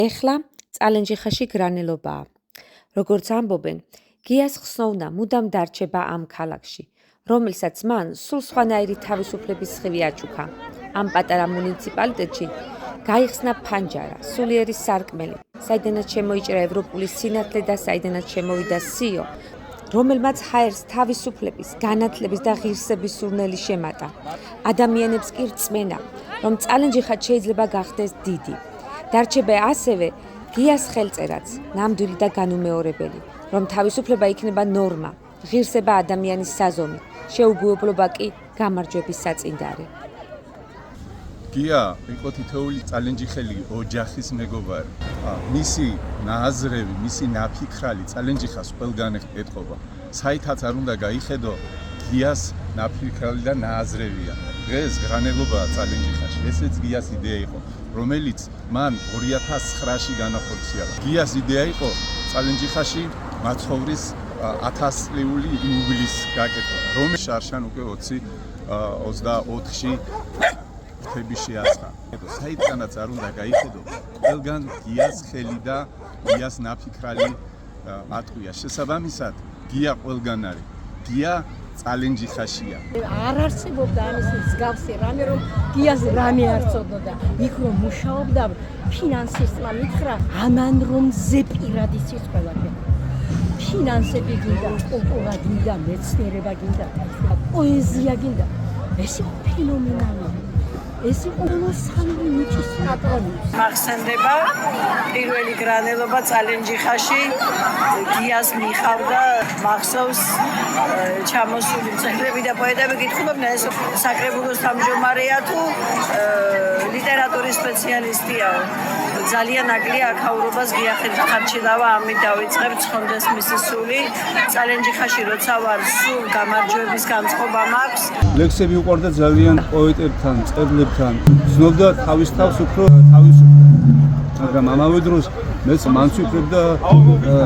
ეხლა წალენჯიხაში გრანელობაა. როგორც ამბობენ, გიას ხსოვნა მუდამ დარჩება ამ ქალაქში, რომელსაც მან სულ სხვანაირი თავისუფლების სხივი აჩუქა. ამ პატარა მუნიციპალიტეტში გაიხსნა ფანჯარა, სულიერი სარკმელი, საიდანაც შემოიჭრა ევროპული სინათლე და საიდანაც შემოვიდა სიო, რომელმაც ჰაერს თავისუფლების, განათლების და ღირსების სურნელი შემატა. ადამიანებს კი რწმენა, რომ წალენჯიხად შეიძლება გახდეს დიდი. დარჩება ასევე გიას ხელწერაც, ნამდვილი და განუმეორებელი, რომ თავისუფლება იქნება ნორმა, ღირსება ადამიანის საზომი, შეუგუებლობა კი გამარჯვების საწინდარი. გია იყო თითოეული წალენჯიხელი ოჯახის მეგობარი. მისი ნააზრევი, მისი ნაფიქრალი წალენჯიხას ყველგან ეტყობა. საითაც არ უნდა გაიხედო, გიას ნაფიქრალი და ნააზრევია. დღეს გრანელობაა წალენჯიხაში. ესეც გიას იდეა იყო, რომელიც მან 2009-ში განახორციელა. გიას იდეა იყო წალენჯიხაში მაცხოვრის 1000 წლიური იუბილის გაკეთება, რომელიც შარშან უკვე 24-ში ხები შეაცხა. საიდანაც არ უნდა გაიხედო, ყველგან გიას ხელი და გიას ნაფიქრალი ატყვია. შესაბამისად, გია ყველგან არის. გია წალენჯიხაშია. არ არსებობდა ამის მსგავსი რამე, რომ გიას რამე არ წოდოდა. იქ რომ მუშაობდა, ფინანსისტმა მითხრა, ამან რომ ზეპირადი სიტყვა გქონდა. ფინანსები გინდა, კულტურა გინდა, მეცნიერება გინდა, პოეზია გინდა. ეს იყო ფენომენალური. ეს იყო მოსალმი ნიჭის პატრონი. მახსენდება პირველი გრანელობა წალენჯიხაში, გიას მიხავდა, მახსოვს ჩამოსული მწერლები და პოეტები კითხულობდნენ, ეს საკრებულოს თავმჯდომარეა თუ ლიტერატურის სპეციალისტია. ძალიან ნაკლია აქაურობას გია ხარჩილავა, ამით დავიწყებ ცხონდეს მისი სული. წალენჯიხაში როცა ვარ, სულ გამარჯვების განწყობა მაქვს. ლექსები უყვარდა ძალიან პოეტებთან, მწერლებთან. ცნობდა თავის თავს უფრო თავისუფლად. მაგრამ ამავე დროს მეც მანც ვიფრებდა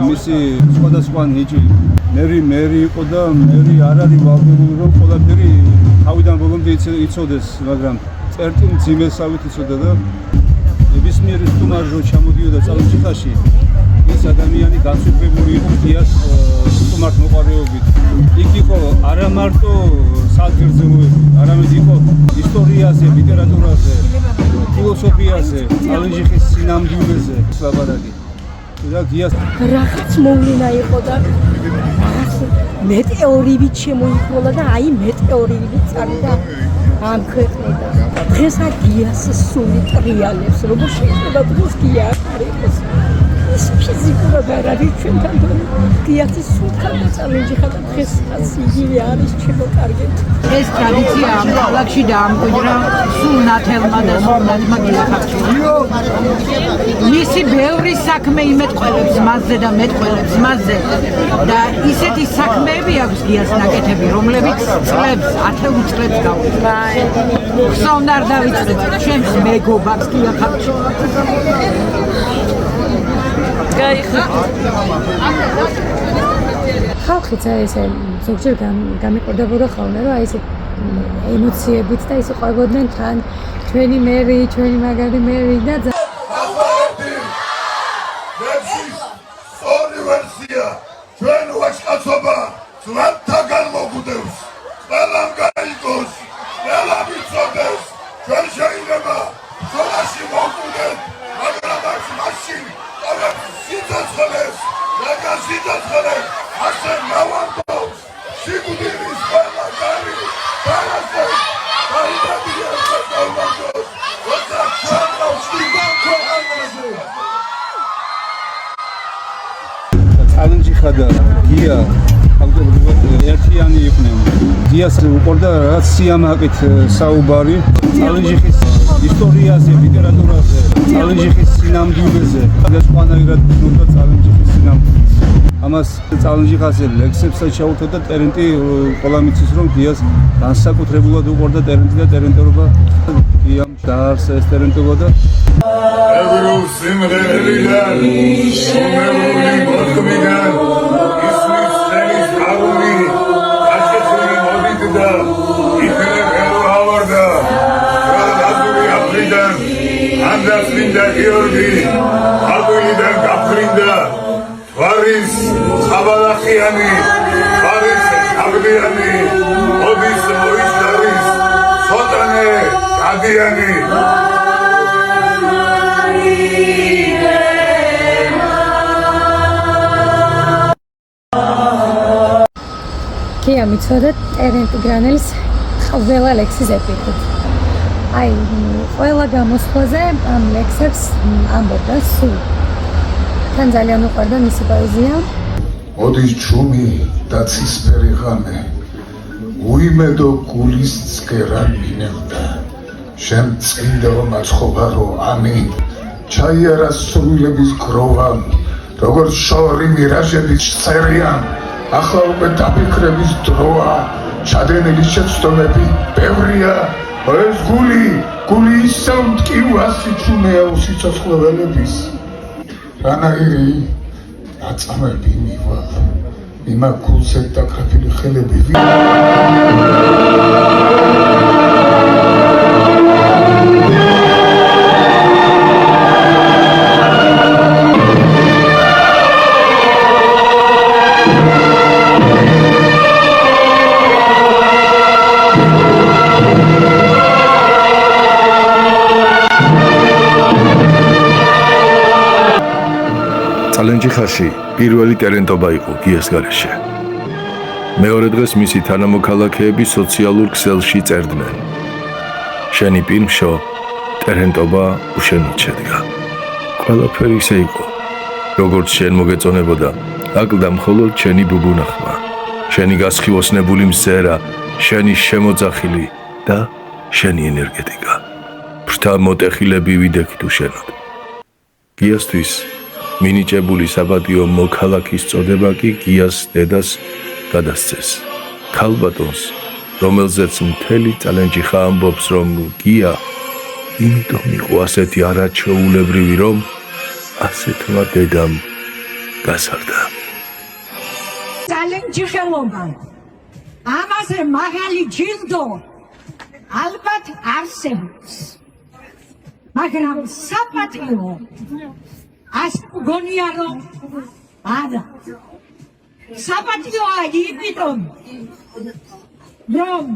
მისი სხვადასხვა ნიჭი. მერი იყო და მერი არ არის ვალდებული, რომ ყველაფერი თავიდან ბოლომდე იცოდეს, მაგრამ წერტილ მძიმესავით იცოდა და ნებისმიერი სტუმარი რო ჩამოდიოდა წალენჯიხაში, ის ადამიანი განსაკუთრებული იყო გიას სტუმართ მოყვარეობით. იქ იყო არა მარტო საგრძელოები, არამედ იყო ისტორიაზე, ლიტერატურაზე, ფილოსოფიაზე, წალენჯიხის სინამდვილეზე ლაბარაკი. და გიას რაღაც მოვლენა იყო და რაღაც მეტეორიტით შემოიფროლა და აი მეტეორიტით წავიდა ამ ქვეყნიდან. დღეს გიას სული ტრიალებს, როგორ შეიძლება დღეს გია არ იყოს. ის ფიზიკურად არ არის ჩვენთან და გიას სულთან და წალენჯიხად დღეს იგივე არის ჩემო კარგად. ეს ტრადიცია ამ ქალაქში დაამკვიდრა სულ ნათელმა და სულ ნათმა გიახარჯა. მისი ბევრი საქმე იმეთყველებს მასზე და მეტყველებს მასზე და ისეთი საქმეები აქვს გიას ნაკეთები, რომლებიც წლებს, ათეულ წლებს გავუწევს. ხსოვნა არ დავიწყებ, ჩემს მეგობარს გიახარჯა. ხალხიც ესე ზოგჯერ გამიყურდებოდა ხოლმე, რომ აი ესე ემოციებით და ისე ყვებოდნენ თან ჩვენი მერი, ჩვენი მაგარი მერი და ორი ვერსია ჩვენ ვაჭკაცობა ძვანთაგან მოგუდევს, ყველამ გაიგოს, ყველამ იცოდეს, ჩვენ შეიძლება ზოლაში მოგუდეთ, მაგრამ არც მაშინ სიცოცხლეს, რაგან სიცოცხლეს, ასე მოვარდოს, სიკვდილის ყველა კარი, პარასე, დაიდადია დავარდოს, როცა ჩამოვს გიგანტო წალენჯიხა და გია თავდაპირველად ერთიანი იყვნენ. გიას უყვარდა რაღაც სიამაყით საუბარი, წალენჯიხის ისტორიაზე, ლიტერატურაზე, წალენჯიხის სინამდვილეზე და სხვანაირად ცნობდა წალენჯიხის სინამდვილეს. ამას წალენჯიხაზე ლექსებსაც ჩაუერთდა და ტერენტი ყველა მიცის, რომ გიას განსაკუთრებულად უყვარდა ტერენტი და ტერენტერობა. გიამ დაარსა ეს ტერენტობა და ევროპ სიმღერიდან შემოვლი მოქმიდან ისმის წელის ავული აშკეთული მოდიდა იქნე ვერავარდა რადაზური აფრიდან ანდრას ლინდა გიორგი მადიანი კია მიცოდა ტერენტი გრანელის ყველა ლექსის ეპიკით. აი, ყველა გამოსვლაზე ამ ლექსებს ამბობდა სულ. თან ძალიან უყვარდა მისი პოეზია. ოდის ჩუმი და ცისფერი ღამე უიმედო გულის ცქერან მინევდა შენ წმინდაო მაცხოვარო ამინ ჩაიარა სრულების გროვამ როგორც შორი მირაჟების წერიან ახლა უკვე დაფიქრების დროა ჩადენილი შეცდომები ბევრია ეს გული ისევ მტკივას იჩუნეა უსიცოცხლეველების რანაირი აწამები მივა იმა გულზე დაკრაფილი ხელები წალენჯიხაში პირველი ტერენტობა იყო გიას გარეშე. მეორე დღეს მისი თანამოქალაქეები სოციალურ ქსელში წერდნენ. შენი პირმშო ტერენტობა უშენოდ შედგა. ყველაფერი ისე იყო, როგორც შენ მოგეწონებოდა, აკლდა მხოლოდ შენი ბუბუნახმა, შენი გასხივოსნებული მზერა, შენი შემოძახილი და შენი ენერგეტიკა. ბრთა მოტეხილები ვიდექით უშენოდ. გიასთვის მინიჭებული საპატიო მოქალაქის წოდება კი გიას დედას გადასცეს. ქალბატონს, რომელზეც მთელი წალენჯიხა ამბობს, რომ გია იმიტომ იყო ასეთი არაჩვეულებრივი, რომ ასეთმა დედამ გასარდა. წალენჯიხელობა ამაზე მაღალი ჯილდო ალბათ არსებობს, მაგრამ საპატიო ας γωνία άρα σαπατιό αγίπητον ρομ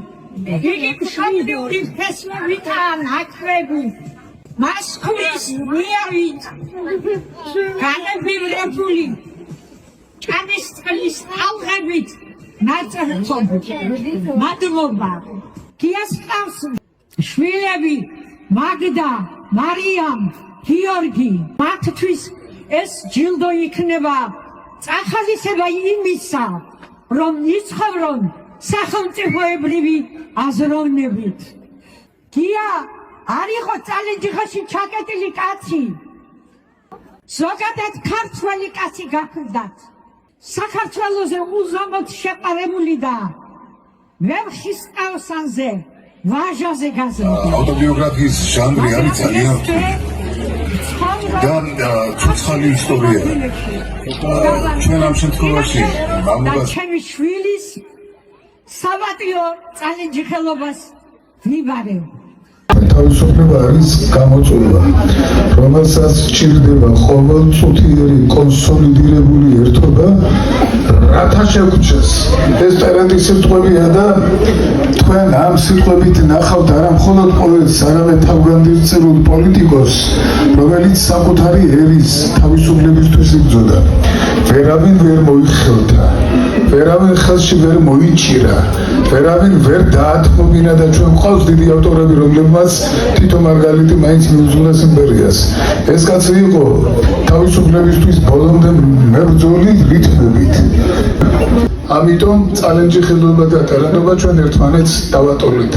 იგი მშობლიური ფესვებიდან აქვები მასკულის მიავით განებირებული ჭანის წყლის ალღებით ნაწერთობ მადლობა გიას ყავს შვილები მაგდა მარიამ გიორგი მათთვის ეს ჯილდო იქნება წახალისება იმისა რომ იცხოვრონ სახელმწიფოებრივი აზროვნებით. გია არ იყო წალენჯიხაში ჩაკეტილი კაცი, ზოგადად ქართველი კაცი გახლდათ, საქართველოზე უზომოდ შეყარებული და ვერხისტაოსანზე ვაჟაზე გაზრდა. ავტობიოგრაფიის ჟანრი არის ძალიან რთული და ცოცხალი ისტორია. ჩვენ ამ შემთხვევაში მამულას ჩემი შვილის საპატიო წალენჯიხელობას ვიბარებ. თავისუფლება არის გამოწვევა, რომელსაც სჭირდება ყოველწუთიერი კონსოლიდირებული ერთობა, რათა შევქჩეს. ეს ტერენტის სიტყვებია და თქვენ ამ სიტყვებით ნახავთ არა მხოლოდ პოეტს, არამედ თავგანდილწირულ პოლიტიკოს, რომელიც საკუთარი ერის თავისუფლებისთვის იბრძოდა. ვერავინ ვერ მოიხელთა, ვერავინ ხელში ვერ მოიჭირა, ვერავინ ვერ დაათმობინა და ჩვენ გვყავს დიდი ავტორები, რომლებმაც თითო მარგალიტი მაინც მიუძღვნეს იმპერიას. ეს კაცი იყო თავისუფლებისთვის ბოლომდე მებრძოლი რითმებით. ამიტომ წალენჯიხელობა და ტერენტობა ჩვენ ერთმანეთს დავატოლით.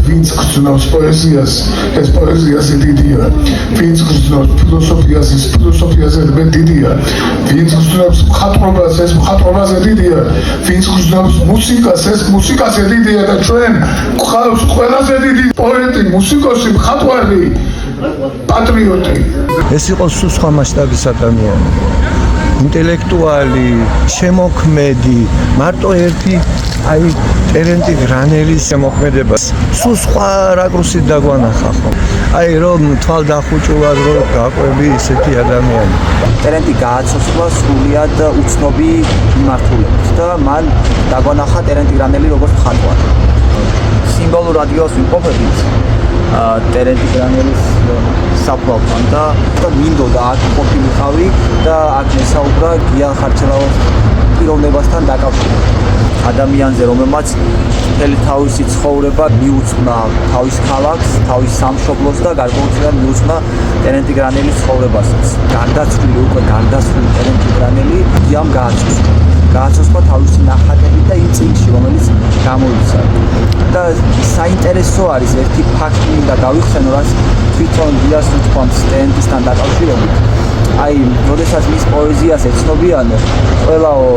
ვინც გრძნობს პოეზიას, ეს პოეზიაზე დიდია. ვინც გრძნობს ფილოსოფიას, ეს ფილოსოფიაზე დიდია. ვინც გრძნობს მხატვრობას, ეს მხატვრობაზე დიდია. ვინც გრძნობს მუსიკას, ეს მუსიკაზე დიდია და ჩვენ გვყავს ყველაზე დიდი პოეტი, მუსიკოსი, მხატვარი, პატრიოტი. ეს იყო სულ სხვა მასშტაბის ადამიანი. ინტელექტუალი, შემოქმედი, მარტო ერთი აი ტერენტი გრანელის შემოქმედებას სულ სხვა რაკურსით დაგვანახა ხო. აი რომ თვალდახუჭულად რომ გაყვები ისეთი ადამიანი. ტერენტი გააცოცხლა სრულიად უცნობი მიმართულებით და მან დაგვანახა ტერენტი გრანელი როგორც მხატვარი. სიმბოლურ ადგილას ვიმყოფებით ტერენტი გრანელის საფლავთან და მინდოდა აქ ყოფილიყავი და აქ მესაუბრა გია ხარჩელაოს პიროვნებასთან დაკავშირებით. ადამიანზე, რომელმაც მთელი თავისი ცხოვრება მიუძღვნა თავის ქალაქს, თავის სამშობლოს და გარკვეულწილად მიუძღვნა ტერენტი გრანელის ცხოვრებასაც. გარდაცვლილი უკვე გარდაცვლილი ტერენტი გრანელი გიამ გააცოცხლა თავისი ნახატებით და იმ წიგნში, რომელიც გამოიცა. და საინტერესო არის ერთი ფაქტი, მინდა გავიხსენო, რაც თვითონ გიას უთქვამს ტერენტისთან დაკავშირებით. აი, როდესაც მის პოეზიას ეცნობიანო, ყველაო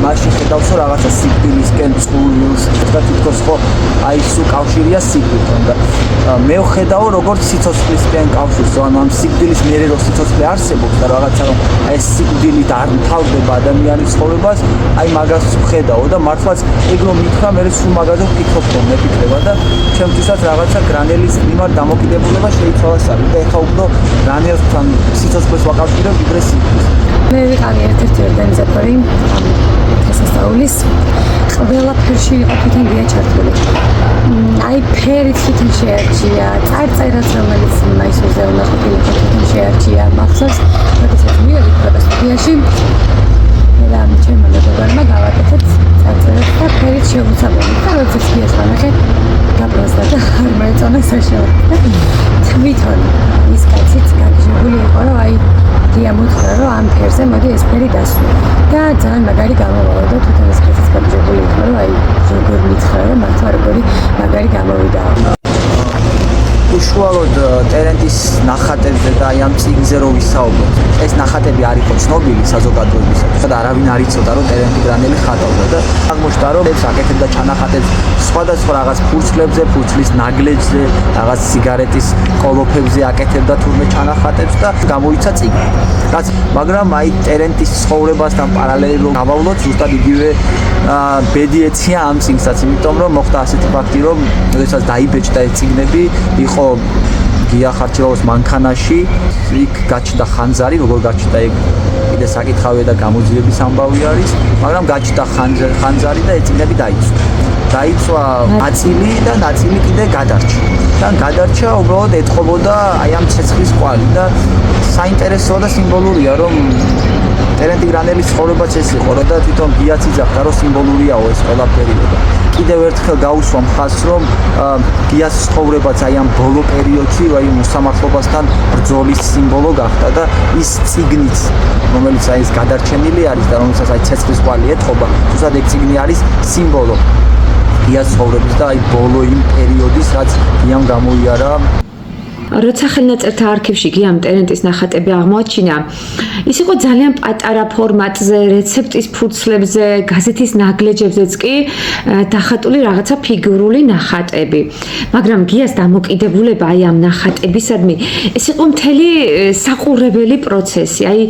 მაშინ ხედავსო რაღაცა სიკვდილისკენ წულს და თვითონ ხო აი სულ კავშირია სიკვდილთან და მე ვხედავ როგორც სიცოცხლისკენ კავშირს, ანუ ამ სიკვდილის მერე რო სიცოცხლე არსებობს და რაღაცა რომ აი სიკვდილით არ მთავრდება ადამიანის ცხოვრებას, აი მაგას ვხედავ და მართლაც ეგ რომ მითხრა, მე სულ მაგაზე ვფიქრობ რომ მეფიქრება და ჩემთვისაც რაღაცა გრანელის მიმართ დამოკიდებულება შეიცვალა სამი და ეხა უფრო გრანელთან სიცოცხლეს ვაკავშირებ ვიდრე სიკვდილს. მე ვიყავი ერთ-ერთი ორგანიზატორი დღესასწაულის. ყველაფერში იყო თვითონ გია ჩართული. აი ფერით თვითონ შეარჩია, წარწერაც რომელიც მაისურზე უნდა ყოფილიყო თვითონ შეარჩია. მახსოვს, როდესაც მივედი პროტესტიაში და ჩემმა მეგობრებმა გავაკეთეთ წარწერას და ფერით შევუცაბები და როდესაც გიას ვანახე გაბრაზდა და არ მოეწონა საშუალო. თვითონ ის კაციც გაგიჟებული იყო, რომ აი გია მოთხრა, რომ ამ ფერზე მოდი ეს ფერი დასვა და ძალიან მაგარი გამოვიდა და თვითონ ეს კაციც გაგიჟებული იყო, რომ აი როგორ მითხრა, რომ მართლა როგორი მაგარი გამოვიდა. უშუალოდ ტერენტის ნახატებზე და აი ამ წიგნზე რო ვისაუბროთ, ეს ნახატები არ იყო ცნობილი საზოგადოებისათვის და არავინ არ იცოდა რომ ტერენტი გრანელი ხატავდა და აღმოჩნდა რომ ეს აკეთებდა ჩანახატებს სხვადასხვა რაღაც ფურცლებზე, ფურცლის ნაგლეჯზე, რაღაც სიგარეტის ყოლოფებზე აკეთებდა თურმე ჩანახატებს და გამოიცა წიგნი. მაგრამ აი ტერენტის ცხოვრებასთან პარალელურად რომ გავავლოთ, ზუსტად იგივე ბედი ეცია ამ წიგნსაც, იმიტომ რომ მოხდა ასეთი ფაქტი, რომ როდესაც დაიბეჭდა ეს წიგნები, იყო გია ხარჩელაოს მანქანაში, იქ გაჩნდა ხანძარი, როგორ გაჩნდა ეგ კიდე საკითხავია და გამოძიების ამბავი არის, მაგრამ გაჩნდა ხანძარი და ეს წიგნები დაიცვა. დაიცვა ნაწილი და ნაწილი კიდე გადარჩა. და გადარჩა უბრალოდ ეთყობოდა აი ამ ცეცხლის ყვალი და საინტერესოა და სიმბოლურია, რომ ტერენტი გრანელის ცხოვრებაც ეს იყო, რომ და თვითონ გიაც იძახდა, რომ სიმბოლურიაო ეს ყველაფერი და კიდევ ერთხელ გაუსვა მხარს, რომ გიას ცხოვრებაც აი ამ ბოლო პერიოდში, აი მოსამართლობასთან ბრძოლის სიმბოლო გახდა და ის წიგნიც, რომელიც აი ეს გადარჩენილი არის და რომელსაც აი ცეცხლის ყვალი ეთყობა, თუმცა ეგ წიგნი არის სიმბოლო გიას ცხოვრების და აი ბოლო იმ პერიოდის, რაც გიამ გამოიარა. როცა ხელნაწერთა არქივში გიამ ტერენტის ნახატები აღმოაჩინა, ის იყო ძალიან პატარა ფორმატზე, რეცეპტის ფურცლებზე, გაზეთის ნაგლეჯებზეც კი დახატული რაღაცა ფიგურული ნახატები. მაგრამ გიას დამოკიდებულება აი ამ ნახატებისადმი, ეს იყო მთელი საყურებელი პროცესი, აი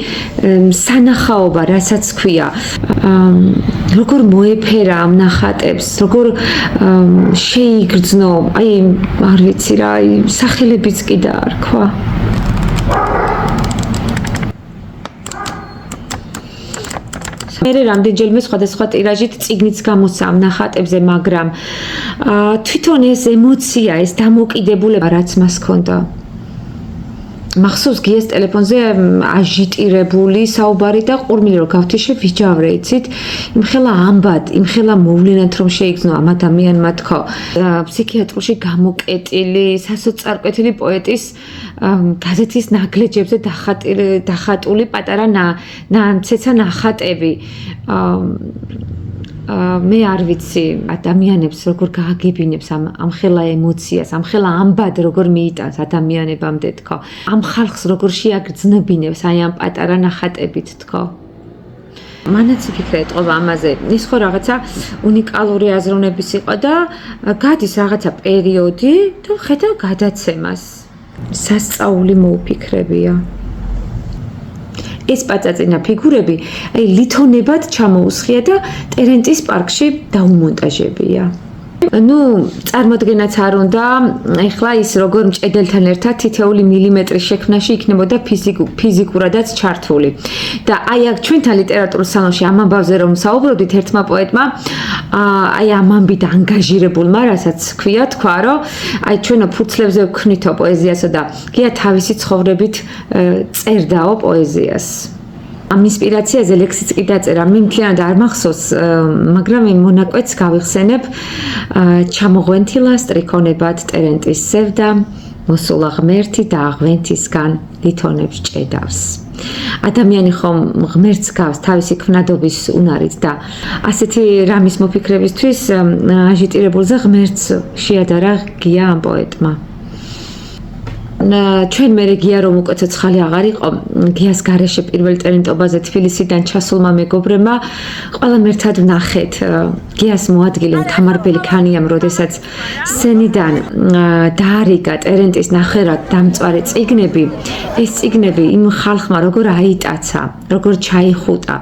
სანახაობა, რასაც ქვია. როგორ მოეფერა ამ ნახატებს, როგორ შეიგრძნო, აი არ ვიცი რა, აი სახელებიც კი დაარქვა. მერე რამდენჯერმე სხვადასხვა ტირაჟით წიგნიც გამოსცა ამ ნახატებზე, მაგრამ თვითონ ეს ემოცია, ეს დამოკიდებულება, რაც მას ჰქონდა. მახსოვს გიას ტელეფონზე აჟიტირებული საუბარი და ყურმილი რომ გავთიშე ვიჯავრე, იცით? იმხელა ამბად, იმხელა მოვლენად რომ შეიგრძნო ამ ადამიანმა თქო. ფსიქიატრში გამოკეტილი, სასოწარკვეთილი პოეტის გაზეთის ნაგლეჯებზე დახატული პატარა ცეცა ნახატები. მე არ ვიცი ადამიანებს როგორ გააგებინებს ამ ხელა ემოციას, ამ ხელა ამბად როგორ მიიტანს ადამიანებამდე თქო. ამ ხალხს როგორ შეაგრძნობინებს აი ამ პატარა ნახატებით თქო. მანაც ვფიქრე ეთყობა ამაზე. ის ხო რაღაცა უნიკალური აზროვნების იყო და გადის რაღაცა პერიოდი და ხედავ გადაცემას. სასწაული მოუფიქრებია. ეს პაწაწინა ფიგურები აი ლითონებად ჩამოუსხია და ტერენტის პარკში დაუმონტაჟებია. ნუ წარმოდგენაც არ უნდა, ეხლა ის როგორ მჭედელთან ერთად თითეული მილიმეტრის შექმნაში იქნებოდა ფიზიკურადაც ჩართული. და აი აქ ჩვენთან ლიტერატურულ სალონში ამ ამბავზე რომ საუბრობდით ერთმა პოეტმა, აი ამ ამბით ანგაჟირებულმა, რასაც თქვა, რომ აი ჩვენო ფურცლებზე ვქნითო პოეზიასო და გია თავისი ცხოვრებით წერდაო პოეზიას. ამ ინსპირაციაზე ლექსიც კი დაწერა, მე მთლიანად არ მახსოვს, მაგრამ იმ მონაკვეთს გავიხსენებ. ჩამოღვენთილა სტრიქონებად ტერენტის სევდა, მოსულა ღმერთი და აღვენთისგან ლითონებს ჭედავს. ადამიანი ხომ ღმერთს გავს თავისი ქმნადობის უნარით და ასეთი რამის მოფიქრებისთვის აჟიტირებულზე ღმერთს შეადარა გია ამ პოეტმა. ჩვენ მერე გია რომ უკვე ცოცხალი აღარ იყო, გიას გარეშე პირველ ტერენტობაზე თბილისიდან ჩასულმა მეგობრებმა ყველამ ერთად ვნახეთ გიას მოადგილე თამარ ბელიქანიამ, როდესაც სცენიდან დაარიგა ტერენტის ნახევრად დამწვარე წიგნები, ეს წიგნები იმ ხალხმა როგორ აიტაცა, როგორ ჩაიხუტა.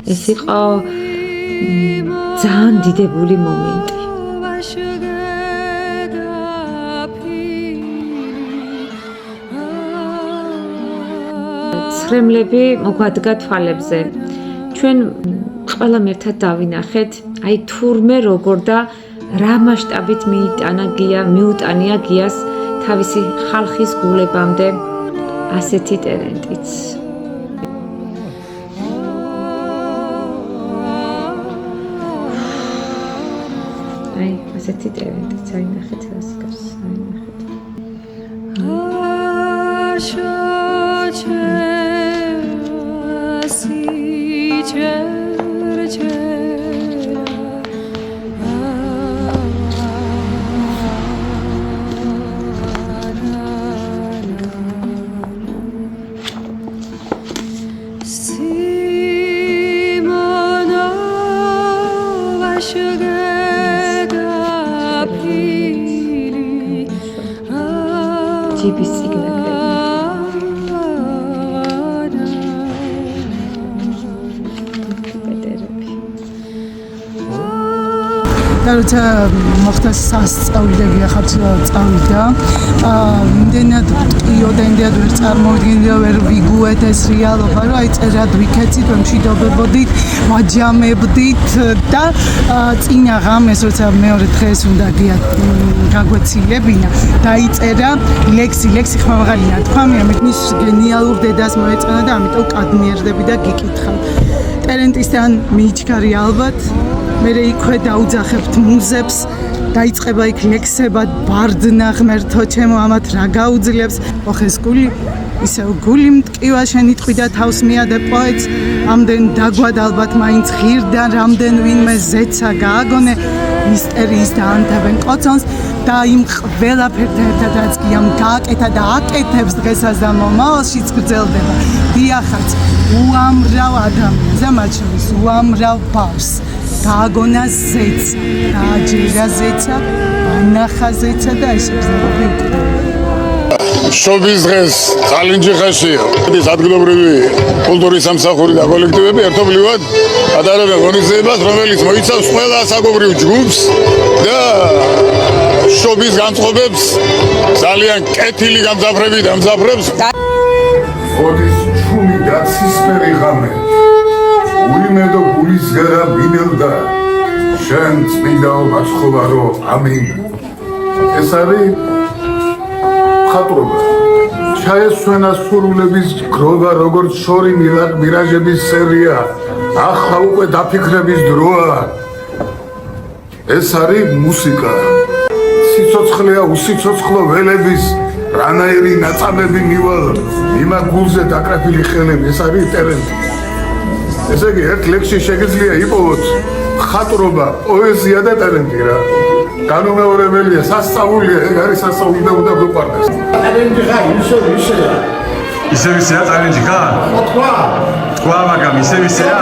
ეს იყო ძალიან დიდებული მომენტი. ცხრემლები მოგვადგა თვალებზე. ჩვენ ყველამ ერთად დავინახეთ, აი თურმე როგორ და რა მასშტაბით მიუტანია გიას თავისი ხალხის გულებამდე ასეთი ტერენტიც. აი, ასეთი ტერენტიც აინახეთ რას გარს, აინახეთ. ჯიბის წიგნები. და როცა მოხდა სასწაული და ახაც წავიდა, იმდენად ტყიოდა, იმდენად ვერ წარმოვიდგენდი, ვერ ვიგუეთ ეს რეალობა, რომ აი წერად ვიქეცით, ვემშვიდობებოდით, ვაჯამებდით და წინა ღამეს, როცა მეორე დღეს უნდა გაგვეცილებინა, დაიწერა ლექსი ხმამაღალი ნათქვამია, მის გენიალურ დედას მოეწონა და ამიტომ კადნიერდები და გიკითხავ. ტერენტისთან მიიჩქარი ალბათ, მე იქვე დაუძახებთ მუზებს, დაიწყება იქ ლექსება, ბარდნა ღმერთო ჩემო, ამათ რა გაუძლებს. ოხეს გული, ისევ გული მტკივა შენი ტყვი და თავს მიადე პოეტს, ამდენ დაგვად ალბათ მაინც ღირდა, რამდენ ვინმე ზეცა გააგონე, მისტერიის დაანთებენ ყოცონს და იმ ყველაფერთან ერთად რაც გიამ გააკეთა და აკეთებს დღესაც და მომავალშიც გრძელდება. დიახაც, უამრავ ადამიანს და მათ შორის უამრავ ბავშვს გააგონა ზეცა, დააჯერა ზეცა, ანახა ზეცა და ეს გრძელდება. შობის დღეს წალენჯიხაში ეს ადგილობრივი კულტურის სამსახური და კოლექტივები ერთობლივად ატარებენ ღონისძიებას, რომელიც მოიცავს ყველა საკუთრივ ჯგუფს და შობის განწყობებს ძალიან კეთილი გამძაფრებით ამძაფრებს. ხოდის ჩუმი დაცისფერი ღამე, უიმედო გულისგერა მინელდა, შენ წმინდაობა სხოვარო, ამინ. ეს არის ხატრობა. ჩაესვენა სურვილების გროვა, როგორც შორი მირაჟების სერია, ახლა უკვე დაფიქრების დროა. ეს არის მუსიკა. სიცოცხლეა უსიცოცხლო ველების, რანაირი ნაწამები მივალ, იმა გულზე დაკრაფილი ხელები, ეს არის ტერენტი. ესე იგი, ერთ ლექსში შეგიძლია იპოვოთ ხატრობა, პოეზია და ტალენტი რა. განუმეორებელია, სასწაულია, ეგ არის სასწაული და უნდა გვიყვარდეს. ტალენტი ხარ, ისევია. ისევია ტალენტი ხარ? თქვა. თქვა, მაგრამ ისევია.